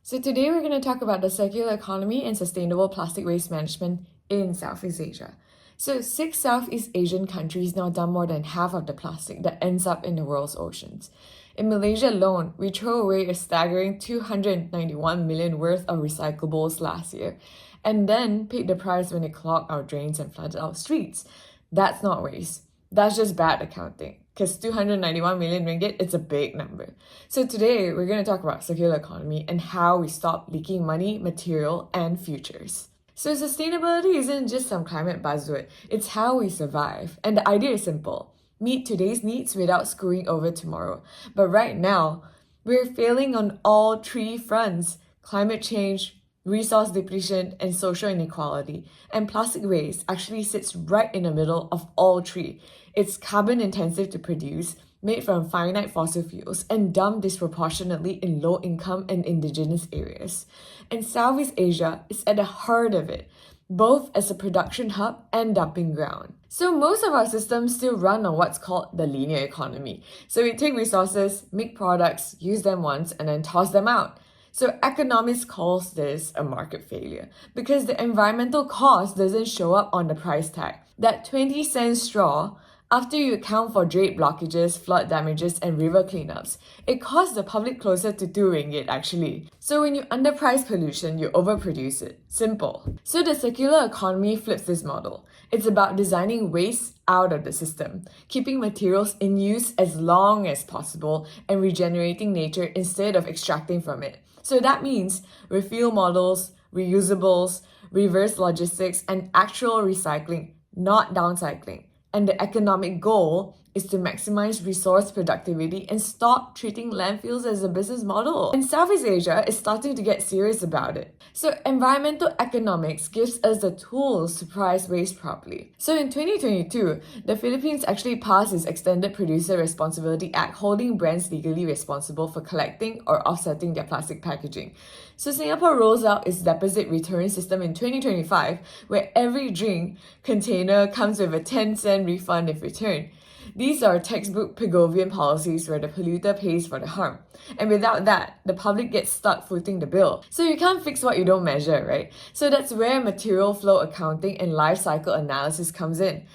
So today we're going to talk about the circular economy and sustainable plastic waste management in Southeast Asia. So 6 Southeast Asian countries now dump more than half of the plastic that ends up in the world's oceans. In Malaysia alone, we throw away a staggering 291 million worth of recyclables last year, and then paid the price when it clogged our drains and flooded our streets. That's not waste. That's just bad accounting. Because 291 million ringgit, it's a big number. So today, we're going to talk about circular economy and how we stop leaking money, material, and futures. So sustainability isn't just some climate buzzword, it's how we survive. And the idea is simple. Meet today's needs without screwing over tomorrow. But right now, we're failing on all three fronts: climate change, resource depletion, and social inequality. And plastic waste actually sits right in the middle of all three. It's carbon intensive to produce, made from finite fossil fuels, and dumped disproportionately in low income and indigenous areas. And Southeast Asia is at the heart of it, both as a production hub and dumping ground. So most of our systems still run on what's called the linear economy. So we take resources, make products, use them once, and then toss them out. So economists calls this a market failure because the environmental cost doesn't show up on the price tag. That 20-cent straw, after you account for drain blockages, flood damages, and river cleanups, it costs the public closer to 2 ringgit actually. So when you underprice pollution, you overproduce it. Simple. So the circular economy flips this model. It's about designing waste out of the system, keeping materials in use as long as possible, and regenerating nature instead of extracting from it. So that means refuel models, reusables, reverse logistics, and actual recycling, not downcycling. And the economic goal is to maximize resource productivity and stop treating landfills as a business model. And Southeast Asia is starting to get serious about it. So environmental economics gives us the tools to price waste properly. So in 2022, the Philippines actually passed its Extended Producer Responsibility Act, holding brands legally responsible for collecting or offsetting their plastic packaging. So Singapore rolls out its deposit return system in 2025, where every drink container comes with a 10-cent refund if returned. These are textbook Pigovian policies where the polluter pays for the harm. And without that, the public gets stuck footing the bill. So you can't fix what you don't measure, right? So that's where material flow accounting and life cycle analysis comes in.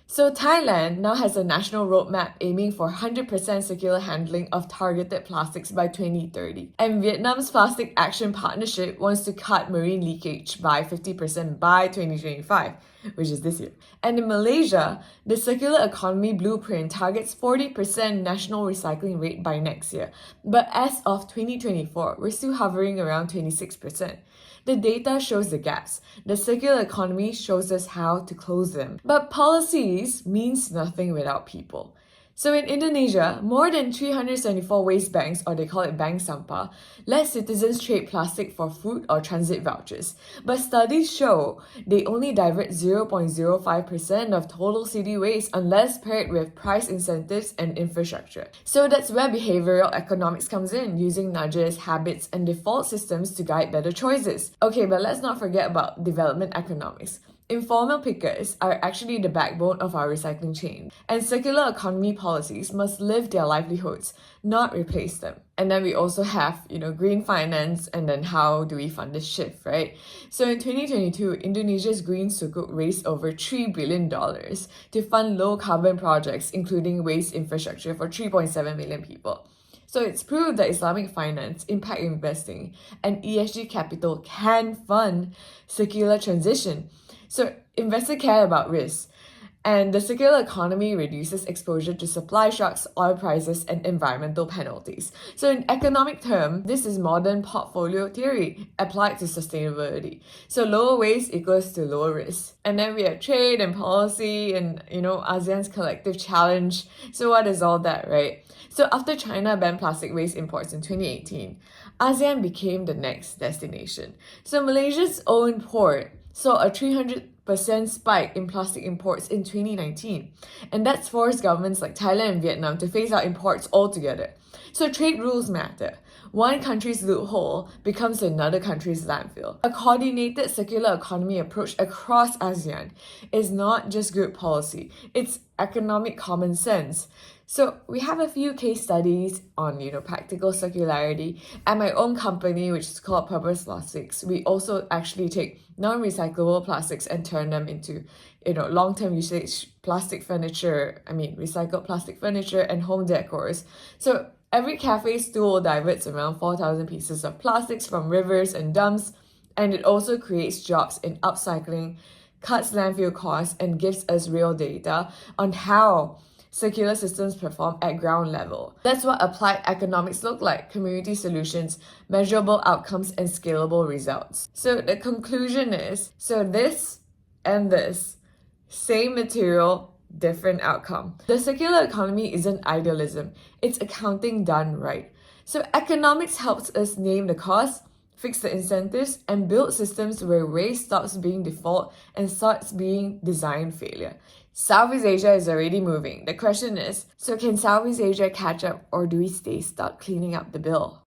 So Thailand now has a national roadmap aiming for 100% circular handling of targeted plastics by 2030. And Vietnam's Plastic Action Partnership wants to cut marine leakage by 50% by 2025, which is this year. And in Malaysia, the Circular Economy Blueprint targets 40% national recycling rate by next year. But as of 2024, we're still hovering around 26%. The data shows the gaps. The circular economy shows us how to close them. But policies means nothing without people. So in Indonesia, more than 374 waste banks, or they call it bank sampah, let citizens trade plastic for food or transit vouchers. But studies show they only divert 0.05% of total city waste unless paired with price incentives and infrastructure. So that's where behavioral economics comes in, using nudges, habits, and default systems to guide better choices. Okay, but let's not forget about development economics. Informal pickers are actually the backbone of our recycling chain, and circular economy policies must live their livelihoods, not replace them. And then we also have, green finance, and then how do we fund this shift, right? So in 2022, Indonesia's Green Sukuk raised over $3 billion to fund low carbon projects, including waste infrastructure for 3.7 million people. So it's proved that Islamic finance, impact investing, and ESG capital can fund circular transition. So investors care about risk. And the circular economy reduces exposure to supply shocks, oil prices, and environmental penalties. So in economic terms, this is modern portfolio theory applied to sustainability. So lower waste equals to lower risk. And then we have trade and policy and, ASEAN's collective challenge. So what is all that, right? So after China banned plastic waste imports in 2018, ASEAN became the next destination. So Malaysia's own port saw a 300% spike in plastic imports in 2019. And that's forced governments like Thailand and Vietnam to phase out imports altogether. So trade rules matter. One country's loophole becomes another country's landfill. A coordinated circular economy approach across ASEAN is not just good policy, it's economic common sense. So we have a few case studies on, practical circularity. At my own company, which is called Purpose Plastics, we also actually take non-recyclable plastics and turn them into, long-term usage recycled plastic furniture and home decors. So every cafe stool diverts around 4,000 pieces of plastics from rivers and dumps, and it also creates jobs in upcycling, cuts landfill costs, and gives us real data on how circular systems perform at ground level. That's what applied economics look like: community solutions, measurable outcomes, and scalable results. So the conclusion is, this and this, same material, different outcome. The circular economy isn't idealism, it's accounting done right. So economics helps us name the cost, fix the incentives, and build systems where waste stops being default and starts being design failure. Southeast Asia is already moving. The question is, can Southeast Asia catch up, or do we stay stuck cleaning up the bill?